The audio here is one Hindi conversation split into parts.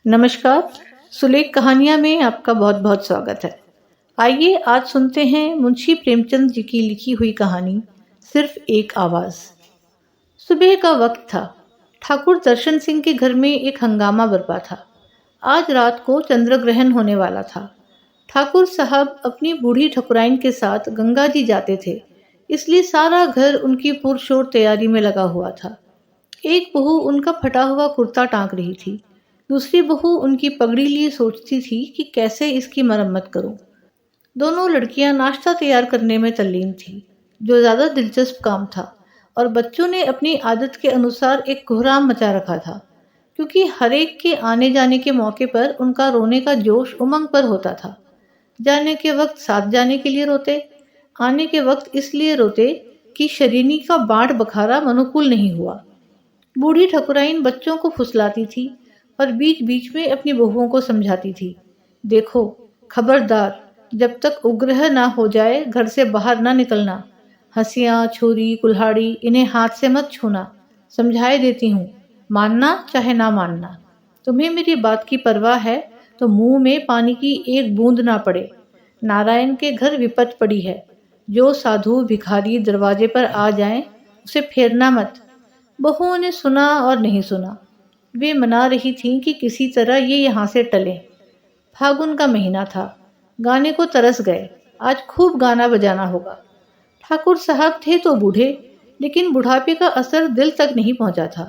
नमस्कार। सुलेख कहानियाँ में आपका बहुत बहुत स्वागत है। आइए आज सुनते हैं मुंशी प्रेमचंद जी की लिखी हुई कहानी सिर्फ एक आवाज़। सुबह का वक्त था। ठाकुर दर्शन सिंह के घर में एक हंगामा बरपा था। आज रात को चंद्र ग्रहण होने वाला था। ठाकुर साहब अपनी बूढ़ी ठकुराइन के साथ गंगा जी जाते थे, इसलिए सारा घर उनकी पुरशोर तैयारी में लगा हुआ था। एक बहू उनका फटा हुआ कुर्ता टांक रही थी। दूसरी बहू उनकी पगड़ी लिए सोचती थी कि कैसे इसकी मरम्मत करूं। दोनों लड़कियां नाश्ता तैयार करने में तल्लीन थीं, जो ज़्यादा दिलचस्प काम था, और बच्चों ने अपनी आदत के अनुसार एक कोहराम मचा रखा था, क्योंकि हर एक के आने जाने के मौके पर उनका रोने का जोश उमंग पर होता था। जाने के वक्त साथ जाने के लिए रोते, आने के वक्त इसलिए रोते कि शरीनी का बाढ़ बखारा अनुकूल नहीं हुआ। बूढ़ी ठकुराइन बच्चों को फुसलाती थी और बीच बीच में अपनी बहुओं को समझाती थी। देखो, खबरदार, जब तक उग्रह ना हो जाए घर से बाहर ना निकलना। हंसियाँ, छुरी, कुल्हाड़ी इन्हें हाथ से मत छूना। समझाए देती हूँ, मानना चाहे ना मानना। तुम्हें मेरी बात की परवाह है तो मुंह में पानी की एक बूंद ना पड़े। नारायण के घर विपत पड़ी है। जो साधु भिखारी दरवाजे पर आ जाएं, उसे फेरना मत। बहुओं ने सुना और नहीं सुना। वे मना रही थीं कि किसी तरह ये यहाँ से टले। फागुन का महीना था। गाने को तरस गए। आज खूब गाना बजाना होगा। ठाकुर साहब थे तो बूढ़े, लेकिन बुढ़ापे का असर दिल तक नहीं पहुंचा था।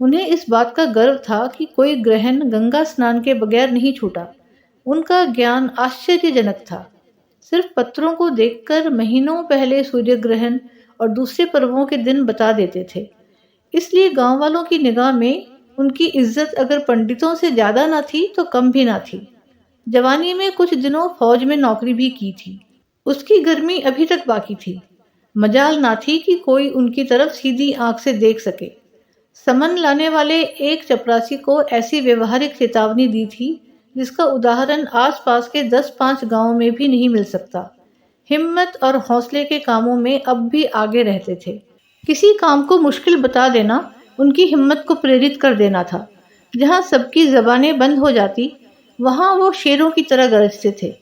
उन्हें इस बात का गर्व था कि कोई ग्रहण गंगा स्नान के बगैर नहीं छूटा। उनका ज्ञान आश्चर्यजनक था। सिर्फ पत्रों को देखकर महीनों पहले सूर्य ग्रहण और दूसरे पर्वों के दिन बता देते थे। इसलिए गांव वालों की निगाह में उनकी इज्जत अगर पंडितों से ज्यादा ना थी तो कम भी ना थी। जवानी में कुछ दिनों फौज में नौकरी भी की थी। उसकी गर्मी अभी तक बाकी थी। मजाल ना थी कि कोई उनकी तरफ सीधी आंख से देख सके। समन लाने वाले एक चपरासी को ऐसी व्यवहारिक चेतावनी दी थी जिसका उदाहरण आसपास के 10-5 गांवों में भी नहीं मिल सकता। हिम्मत और हौसले के कामों में अब भी आगे रहते थे। किसी काम को मुश्किल बता देना उनकी हिम्मत को प्रेरित कर देना था। जहाँ सबकी जबानें बंद हो जाती, वहाँ वो शेरों की तरह गरजते थे।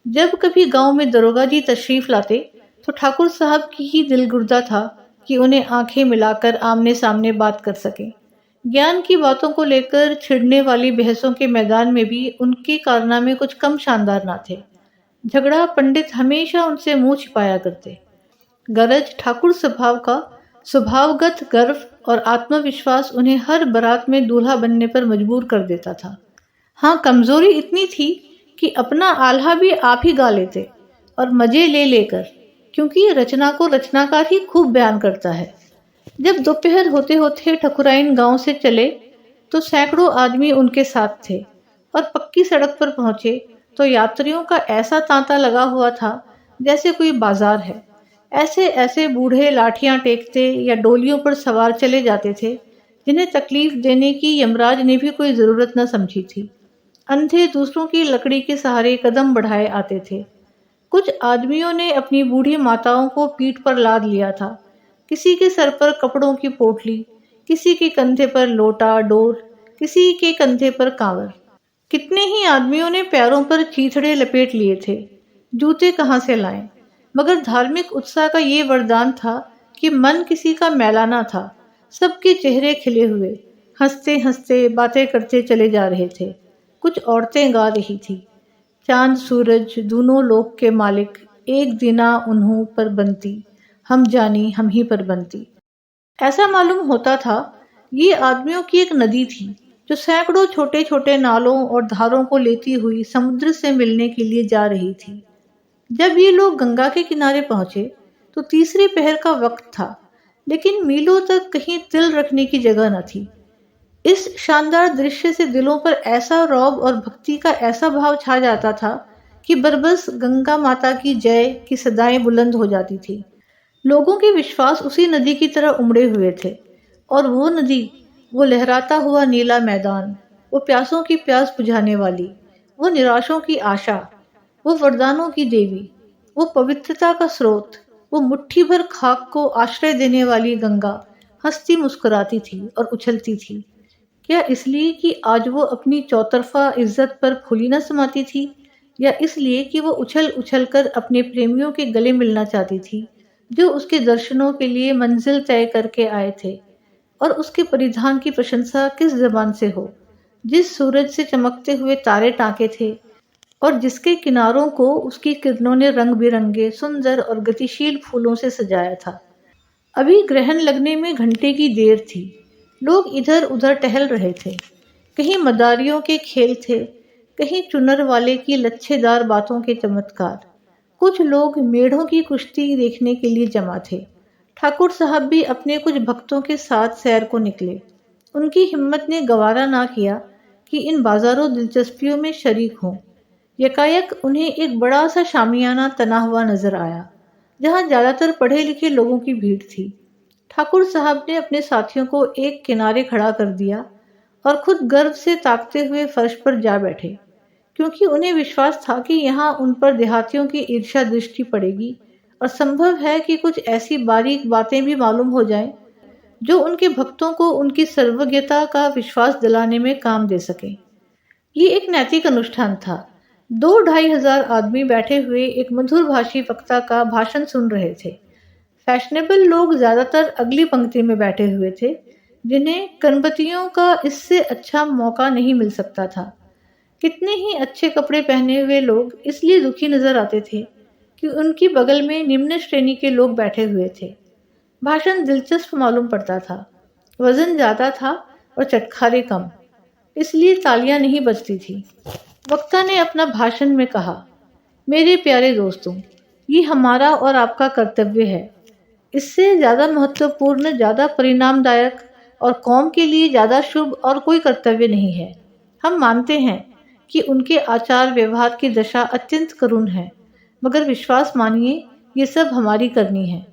जब कभी गांव में दरोगा जी तशरीफ लाते तो ठाकुर साहब की ही दिलगुर्दा था कि उन्हें आंखें मिलाकर आमने सामने बात कर सकें। ज्ञान की बातों को लेकर छिड़ने वाली बहसों के मैदान में भी उनके कारनामे कुछ कम शानदार ना थे। झगड़ा पंडित हमेशा उनसे मुंह छिपाया करते। गरज ठाकुर स्वभाव का स्वभावगत गर्व और आत्मविश्वास उन्हें हर बारात में दूल्हा बनने पर मजबूर कर देता था। हाँ, कमजोरी इतनी थी कि अपना आल्हा भी आप ही गा लेते, और मजे ले लेकर, क्योंकि रचना को रचनाकार ही खूब बयान करता है। जब दोपहर होते होते ठकुराइन गांव से चले तो सैकड़ों आदमी उनके साथ थे, और पक्की सड़क पर पहुंचे तो यात्रियों का ऐसा तांता लगा हुआ था जैसे कोई बाजार है। ऐसे ऐसे बूढ़े लाठियां टेकते या डोलियों पर सवार चले जाते थे जिन्हें तकलीफ देने की यमराज ने भी कोई ज़रूरत न समझी थी। अंधे दूसरों की लकड़ी के सहारे कदम बढ़ाए आते थे। कुछ आदमियों ने अपनी बूढ़ी माताओं को पीठ पर लाद लिया था। किसी के सर पर कपड़ों की पोटली, किसी के कंधे पर लोटा डोर, किसी के कंधे पर कांवर। कितने ही आदमियों ने पैरों पर चीथड़े लपेट लिए थे। जूते कहाँ से लाएं? मगर धार्मिक उत्साह का ये वरदान था कि मन किसी का मैला ना था। सबके चेहरे खिले हुए, हंसते हंसते बातें करते चले जा रहे थे। कुछ औरतें गा रही थी, चांद सूरज दोनों लोक के मालिक, एक दिना उन्हों पर बनती, हम जानी हम ही पर बनती। ऐसा मालूम होता था ये आदमियों की एक नदी थी जो सैकड़ों छोटे छोटे नालों और धारों को लेती हुई समुद्र से मिलने के लिए जा रही थी। जब ये लोग गंगा के किनारे पहुंचे तो तीसरे पहर का वक्त था, लेकिन मीलों तक कहीं तिल रखने की जगह न थी। इस शानदार दृश्य से दिलों पर ऐसा रौब और भक्ति का ऐसा भाव छा जाता था कि बरबस गंगा माता की जय की सदाएं बुलंद हो जाती थी। लोगों के विश्वास उसी नदी की तरह उमड़े हुए थे, और वो नदी, वो लहराता हुआ नीला मैदान, वो प्यासों की प्यास बुझाने वाली, वो निराशों की आशा, वो वरदानों की देवी, वो पवित्रता का स्रोत, वो मुट्ठी भर खाक को आश्रय देने वाली गंगा हंसती मुस्कुराती थी और उछलती थी। क्या इसलिए कि आज वो अपनी चौतरफा इज्जत पर फूली न समाती थी, या इसलिए कि वो उछल उछल कर अपने प्रेमियों के गले मिलना चाहती थी, जो उसके दर्शनों के लिए मंजिल तय करके आए थे? और उसके परिधान की प्रशंसा किस जबान से हो, जिस सूरज से चमकते हुए तारे टाँके थे और जिसके किनारों को उसकी किरणों ने रंग बिरंगे सुंदर और गतिशील फूलों से सजाया था। अभी ग्रहण लगने में घंटे की देर थी। लोग इधर उधर टहल रहे थे। कहीं मदारियों के खेल थे, कहीं चुनर वाले की लच्छेदार बातों के चमत्कार। कुछ लोग मेढ़ों की कुश्ती देखने के लिए जमा थे। ठाकुर साहब भी अपने कुछ भक्तों के साथ सैर को निकले। उनकी हिम्मत ने गवारा ना किया कि इन बाजारों दिलचस्पियों में शरीक हों। यकायक उन्हें एक बड़ा सा शामियाना तना हुआ नजर आया, जहां ज्यादातर पढ़े लिखे लोगों की भीड़ थी। ठाकुर साहब ने अपने साथियों को एक किनारे खड़ा कर दिया और खुद गर्व से ताकते हुए फर्श पर जा बैठे, क्योंकि उन्हें विश्वास था कि यहाँ उन पर देहातियों की ईर्ष्या दृष्टि पड़ेगी और संभव है कि कुछ ऐसी बारीक बातें भी मालूम हो जाएं जो उनके भक्तों को उनकी सर्वज्ञता का विश्वास दिलाने में काम दे सके। ये एक नैतिक अनुष्ठान था। 2-2,500 आदमी बैठे हुए एक मधुर भाषी वक्ता का भाषण सुन रहे थे। फैशनेबल लोग ज्यादातर अगली पंक्ति में बैठे हुए थे, जिन्हें कनबतियों का इससे अच्छा मौका नहीं मिल सकता था। कितने ही अच्छे कपड़े पहने हुए लोग इसलिए दुखी नजर आते थे कि उनकी बगल में निम्न श्रेणी के लोग बैठे हुए थे। भाषण दिलचस्प मालूम पड़ता था, वजन ज्यादा था और चटखारे कम, इसलिए तालियां नहीं बजती थी। वक्ता ने अपना भाषण में कहा, मेरे प्यारे दोस्तों, ये हमारा और आपका कर्तव्य है। इससे ज़्यादा महत्वपूर्ण, ज़्यादा परिणामदायक और कौम के लिए ज़्यादा शुभ और कोई कर्तव्य नहीं है। हम मानते हैं कि उनके आचार व्यवहार की दशा अत्यंत करुण है, मगर विश्वास मानिए, ये सब हमारी करनी है।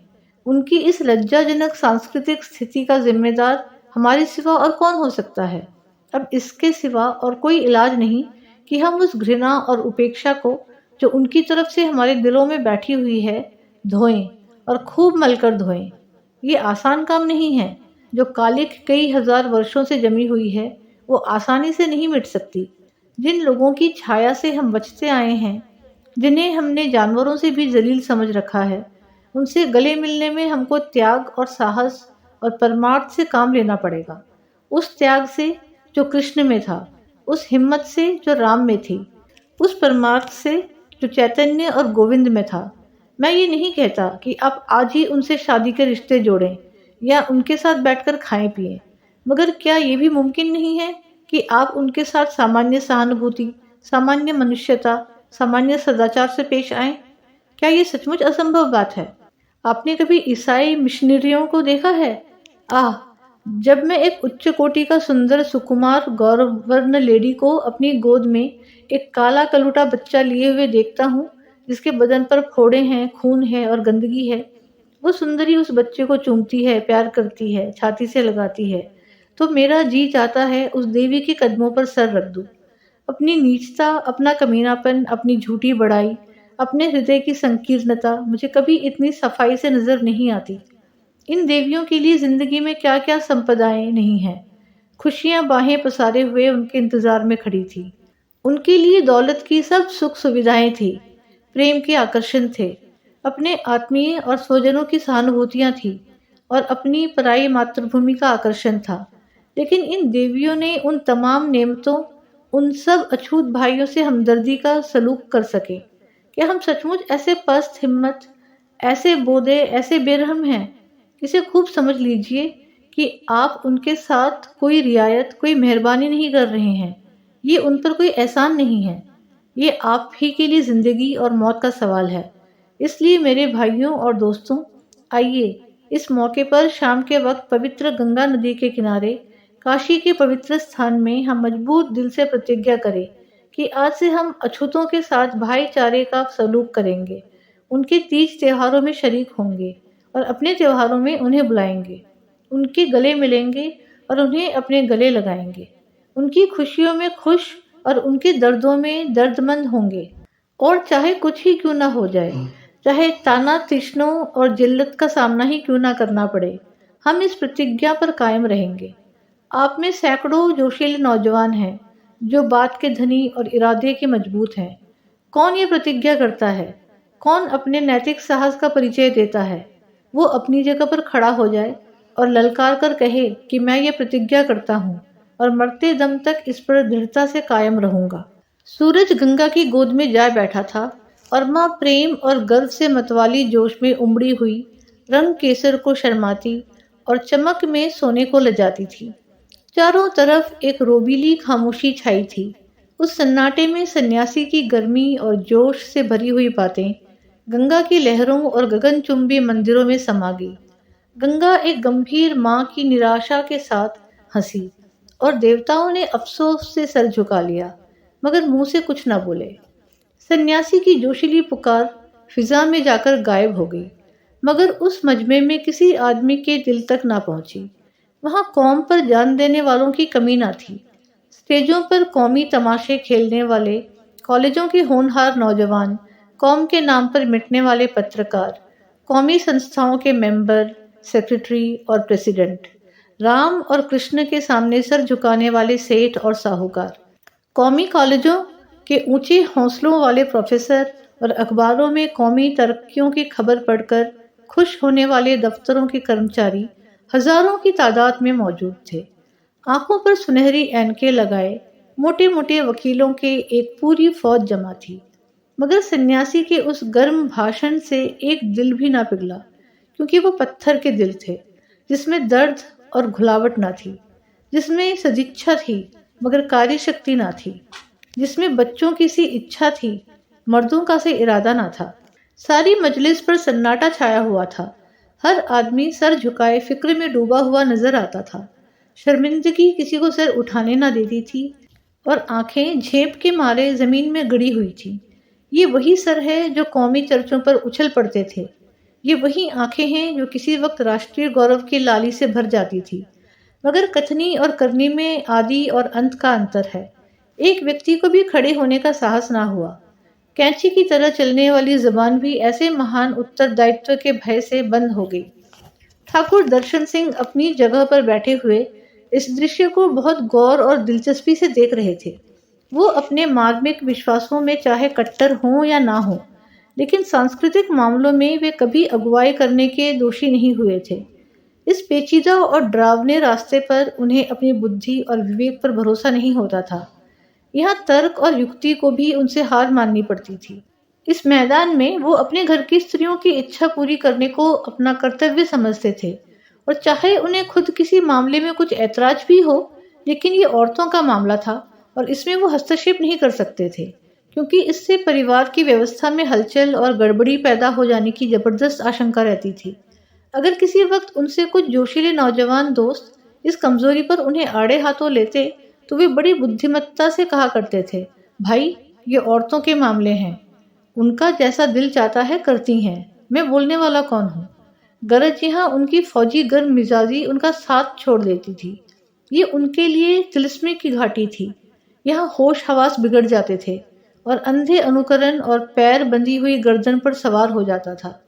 उनकी इस लज्जाजनक सांस्कृतिक स्थिति का जिम्मेदार हमारे सिवा और कौन हो सकता है? अब इसके सिवा और कोई इलाज नहीं कि हम उस घृणा और उपेक्षा को जो उनकी तरफ से हमारे दिलों में बैठी हुई है, धोएं और खूब मलकर धोएं। ये आसान काम नहीं है। जो कालिख कई हजार वर्षों से जमी हुई है, वो आसानी से नहीं मिट सकती। जिन लोगों की छाया से हम बचते आए हैं, जिन्हें हमने जानवरों से भी जलील समझ रखा है, उनसे गले मिलने में हमको त्याग और साहस और परमार्थ से काम लेना पड़ेगा। उस त्याग से जो कृष्ण में था, उस हिम्मत से जो राम में थी, उस परमार्थ से जो चैतन्य और गोविंद में था। मैं ये नहीं कहता कि आप आज ही उनसे शादी के रिश्ते जोड़ें या उनके साथ बैठकर खाएं पिएं, मगर क्या ये भी मुमकिन नहीं है कि आप उनके साथ सामान्य सहानुभूति, सामान्य मनुष्यता, सामान्य सदाचार से पेश आएं? क्या ये सचमुच असंभव बात है? आपने कभी ईसाई मिशनरियों को देखा है? आह, जब मैं एक उच्च कोटि का सुंदर सुकुमार गौरवर्ण लेडी को अपनी गोद में एक काला कलूटा बच्चा लिए हुए देखता हूँ, जिसके बदन पर फोड़े हैं, खून है और गंदगी है, वो सुंदरी उस बच्चे को चूमती है, प्यार करती है, छाती से लगाती है, तो मेरा जी चाहता है उस देवी के कदमों पर सर रख दूं। अपनी नीचता, अपना कमीनापन, अपनी झूठी बड़ाई, अपने हृदय की संकीर्णता मुझे कभी इतनी सफाई से नजर नहीं आती। इन देवियों के लिए जिंदगी में क्या क्या संपदाएं नहीं हैं। खुशियां बाहें पसारे हुए उनके इंतजार में खड़ी थी। उनके लिए दौलत की सब सुख सुविधाएं थी, प्रेम के आकर्षण थे, अपने आत्मीय और स्वजनों की सहानुभूतियां थी और अपनी पराई मातृभूमि का आकर्षण था। लेकिन इन देवियों ने उन तमाम नेमतों, उन सब अछूत भाइयों से हमदर्दी का सलूक कर सके? क्या हम सचमुच ऐसे पस्त हिम्मत, ऐसे बोधे, ऐसे बेरहम हैं? इसे खूब समझ लीजिए कि आप उनके साथ कोई रियायत, कोई मेहरबानी नहीं कर रहे हैं। ये उन पर कोई एहसान नहीं है। ये आप ही के लिए जिंदगी और मौत का सवाल है। इसलिए मेरे भाइयों और दोस्तों, आइए इस मौके पर शाम के वक्त पवित्र गंगा नदी के किनारे काशी के पवित्र स्थान में हम मजबूत दिल से प्रतिज्ञा करें कि आज से हम अछूतों के साथ भाईचारे का सलूक करेंगे, उनके तीज त्योहारों में शरीक होंगे और अपने त्योहारों में उन्हें बुलाएंगे, उनके गले मिलेंगे और उन्हें अपने गले लगाएंगे, उनकी खुशियों में खुश और उनके दर्दों में दर्दमंद होंगे। और चाहे कुछ ही क्यों ना हो जाए, चाहे ताना तिश्नों और जिल्लत का सामना ही क्यों ना करना पड़े, हम इस प्रतिज्ञा पर कायम रहेंगे। आप में सैकड़ों जोशीले नौजवान हैं जो बात के धनी और इरादे के मजबूत हैं। कौन ये प्रतिज्ञा करता है? कौन अपने नैतिक साहस का परिचय देता है? वो अपनी जगह पर खड़ा हो जाए और ललकार कर कहे कि मैं ये प्रतिज्ञा करता हूँ और मरते दम तक इस पर दृढ़ता से कायम रहूंगा। सूरज गंगा की गोद में जा बैठा था और माँ प्रेम और गर्व से मतवाली जोश में उमड़ी हुई रंग केसर को शर्माती और चमक में सोने को लजाती थी। चारों तरफ एक रोबीली खामोशी छाई थी। उस सन्नाटे में सन्यासी की गर्मी और जोश से भरी हुई बातें गंगा की लहरों और गगनचुंबी मंदिरों में समा गई। गंगा एक गंभीर माँ की निराशा के साथ हंसी और देवताओं ने अफसोस से सर झुका लिया, मगर मुंह से कुछ न बोले। सन्यासी की जोशीली पुकार फिजा में जाकर गायब हो गई, मगर उस मजमे में किसी आदमी के दिल तक ना पहुंची। वहां कौम पर जान देने वालों की कमी ना थी। स्टेजों पर कौमी तमाशे खेलने वाले, कॉलेजों के होनहार नौजवान, कौम के नाम पर मिटने वाले पत्रकार, कौमी संस्थाओं के मेंबर, सेक्रेटरी और प्रेसिडेंट, राम और कृष्ण के सामने सर झुकाने वाले सेठ और साहूकार, कौमी कॉलेजों के ऊंचे हौसलों वाले प्रोफेसर और अखबारों में कौमी तरक्कियों की खबर पढ़कर खुश होने वाले दफ्तरों के कर्मचारी हजारों की तादाद में मौजूद थे। आंखों पर सुनहरी ऐनकें लगाए मोटे मोटे वकीलों के एक पूरी फौज जमा थी, मगर सन्यासी के उस गर्म भाषण से एक दिल भी ना पिघला, क्योंकि वो पत्थर के दिल थे जिसमें दर्द और घुलावट ना थी, जिसमें सदिच्छा थी मगर कार्यशक्ति ना थी, जिसमें बच्चों की सी इच्छा थी मर्दों का से इरादा ना था। सारी मजलिस पर सन्नाटा छाया हुआ था। हर आदमी सर झुकाए फिक्र में डूबा हुआ नजर आता था। शर्मिंदगी किसी को सर उठाने ना देती थी और आंखें झेप के मारे जमीन में गड़ी हुई थी। ये वही सर है जो कौमी चर्चों पर उछल पड़ते थे। ये वही आंखें हैं जो किसी वक्त राष्ट्रीय गौरव की लाली से भर जाती थी। मगर कथनी और करनी में आदि और अंत का अंतर है। एक व्यक्ति को भी खड़े होने का साहस ना हुआ। कैंची की तरह चलने वाली जबान भी ऐसे महान उत्तरदायित्व के भय से बंद हो गई। ठाकुर दर्शन सिंह अपनी जगह पर बैठे हुए इस दृश्य को बहुत गौर और दिलचस्पी से देख रहे थे। वो अपने मार्मिक विश्वासों में चाहे कट्टर हों या ना हों, लेकिन सांस्कृतिक मामलों में वे कभी अगुवाई करने के दोषी नहीं हुए थे। इस पेचीदा और डरावने रास्ते पर उन्हें अपनी बुद्धि और विवेक पर भरोसा नहीं होता था। यहाँ तर्क और युक्ति को भी उनसे हार माननी पड़ती थी। इस मैदान में वो अपने घर की स्त्रियों की इच्छा पूरी करने को अपना कर्तव्य समझते थे, और चाहे उन्हें खुद किसी मामले में कुछ ऐतराज भी हो, लेकिन ये औरतों का मामला था और इसमें वो हस्तक्षेप नहीं कर सकते थे, क्योंकि इससे परिवार की व्यवस्था में हलचल और गड़बड़ी पैदा हो जाने की जबरदस्त आशंका रहती थी। अगर किसी वक्त उनसे कुछ जोशीले नौजवान दोस्त इस कमजोरी पर उन्हें आड़े हाथों लेते, तो वे बड़ी बुद्धिमत्ता से कहा करते थे, भाई ये औरतों के मामले हैं, उनका जैसा दिल चाहता है करती हैं, मैं बोलने वाला कौन हूँ। गरज यहाँ उनकी फौजी गर्म मिजाजी उनका साथ छोड़ देती थी। ये उनके लिए तिलिस्मी की घाटी थी। यहाँ होश हवास बिगड़ जाते थे और अंधे अनुकरण और पैर बंधी हुई गर्दन पर सवार हो जाता था।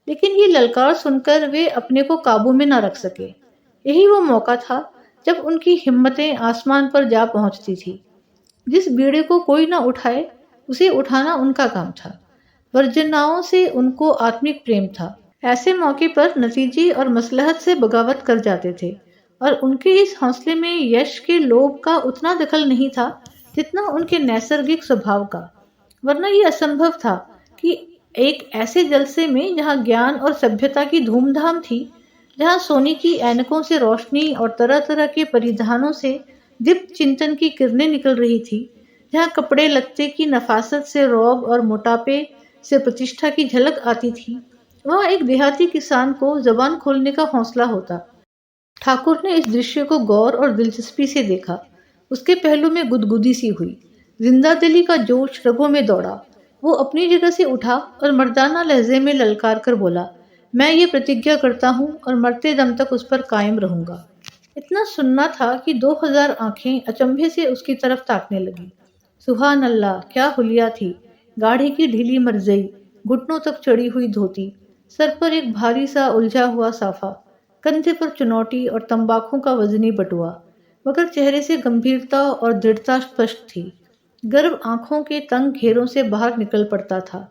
लेकिन ये ललकार सुनकर वे अपने को काबू में न रख सके। यही वो मौका था जब उनकी हिम्मतें आसमान पर जा पहुंचती थी। जिस बीड़े को कोई न उठाए, उसे उठाना उनका काम था। वर्जनाओं से उनको आत्मिक प्रेम था। ऐसे मौके पर नतीजे और मसलहत से बगावत कर जाते थे, और उनके इस हौसले में यश के लोभ का उतना दखल नहीं था जितना उनके नैसर्गिक स्वभाव का। वरना ये असंभव था कि एक ऐसे जलसे में जहाँ ज्ञान और सभ्यता की धूमधाम थी, जहाँ सोने की ऐनकों से रोशनी और तरह तरह के परिधानों से दीप्त चिंतन की किरणें निकल रही थी, जहाँ कपड़े लत्ते की नफासत से रौब और मोटापे से प्रतिष्ठा की झलक आती थी, वहाँ एक देहाती किसान को जबान खोलने का हौसला होता। ठाकुर ने इस दृश्य को गौर और दिलचस्पी से देखा। उसके पहलू में गुदगुदी सी हुई, जिंदा दिली का जोश रगों में दौड़ा। वो अपनी जगह से उठा और मर्दाना लहजे में ललकार कर बोला, मैं ये प्रतिज्ञा करता हूँ और मरते दम तक उस पर कायम रहूंगा। इतना सुनना था कि 2000 आंखें अचंभे से उसकी तरफ ताकने लगी। सुभान अल्लाह, क्या हुलिया थी! गाढ़ी की ढीली मरजई, घुटनों तक चढ़ी हुई धोती, सर पर एक भारी सा उलझा हुआ साफा, कंधे पर चुनौती और तंबाकू का वजनी बटुआ, मगर चेहरे से गंभीरता और दृढ़ता स्पष्ट थी। गर्व आंखों के तंग घेरों से बाहर निकल पड़ता था।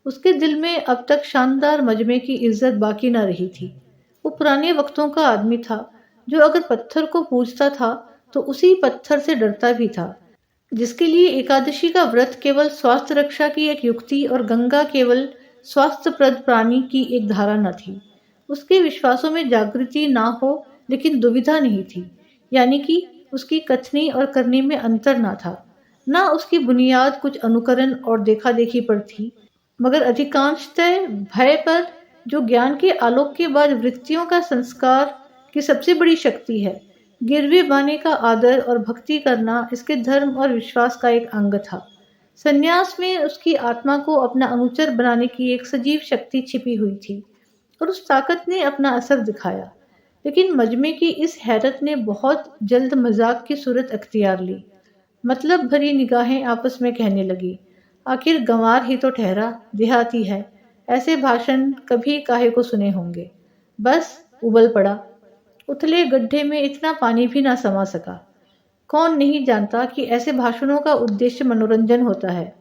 उसके दिल में अब तक शानदार मजमे की इज्जत बाकी न रही थी। वो पुराने वक्तों का आदमी था, जो अगर पत्थर को पूजता था तो उसी पत्थर से डरता भी था, जिसके लिए एकादशी का व्रत केवल स्वास्थ्य रक्षा की एक युक्ति और गंगा केवल स्वास्थ्यप्रद प्राणी की एक धारा न थी। उसके विश्वासों में जागृति ना हो, लेकिन दुविधा नहीं थी, यानी कि उसकी कथनी और करनी में अंतर ना था। ना उसकी बुनियाद कुछ अनुकरण और देखा देखी पर थी, मगर अधिकांशतः भय पर, जो ज्ञान के आलोक के बाद वृत्तियों का संस्कार की सबसे बड़ी शक्ति है। गिरवे बाने का आदर और भक्ति करना इसके धर्म और विश्वास का एक अंग था। संन्यास में उसकी आत्मा को अपना अनुचर बनाने की एक सजीव शक्ति छिपी हुई थी और उस ताकत ने अपना असर दिखाया। लेकिन मजमे की इस हैरत ने बहुत जल्द मजाक की सूरत अख्तियार ली। मतलब भरी निगाहें आपस में कहने लगी, आखिर गंवार ही तो ठहरा, देहाती है, ऐसे भाषण कभी काहे को सुने होंगे। बस उबल पड़ा। उथले गड्ढे में इतना पानी भी ना समा सका। कौन नहीं जानता कि ऐसे भाषणों का उद्देश्य मनोरंजन होता है।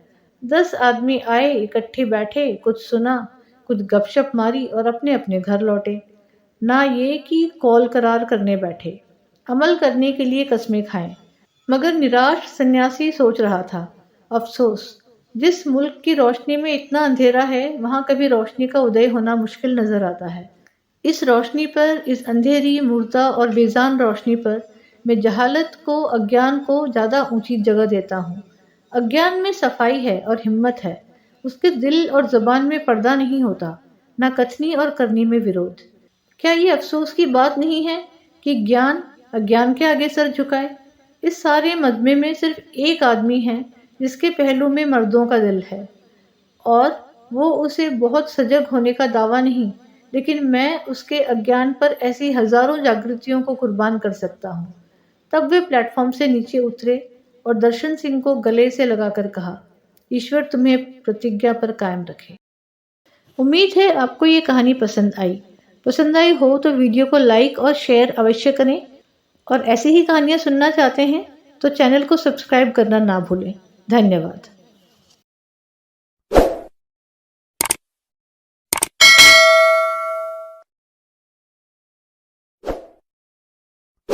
10 आदमी आए, इकट्ठे बैठे, कुछ सुना, कुछ गपशप मारी और अपने अपने घर लौटे। ना ये कि कौल करार करने बैठे, अमल करने के लिए कस्में खाएं। मगर निराश सन्यासी सोच रहा था, अफसोस, जिस मुल्क की रोशनी में इतना अंधेरा है, वहां कभी रोशनी का उदय होना मुश्किल नजर आता है। इस रोशनी पर, इस अंधेरी, मुर्दा और बेजान रोशनी पर मैं जहालत को, अज्ञान को ज़्यादा ऊंची जगह देता हूँ। अज्ञान में सफाई है और हिम्मत है। उसके दिल और ज़बान में पर्दा नहीं होता, न कथनी और करनी में विरोध। क्या ये अफसोस की बात नहीं है कि ज्ञान अज्ञान के आगे सर झुकाए? इस सारे मजमे में सिर्फ एक आदमी है जिसके पहलू में मर्दों का दिल है, और वो उसे बहुत सजग होने का दावा नहीं, लेकिन मैं उसके अज्ञान पर ऐसी हजारों जागृतियों को कुर्बान कर सकता हूँ। तब वे प्लेटफॉर्म से नीचे उतरे और दर्शन सिंह को गले से लगाकर कहा, ईश्वर तुम्हें प्रतिज्ञा पर कायम रखे। उम्मीद है आपको ये कहानी पसंद आई। पसंद आई हो तो वीडियो को लाइक और शेयर अवश्य करें, और ऐसी ही कहानियाँ सुनना चाहते हैं तो चैनल को सब्सक्राइब करना ना भूलें। धन्यवाद।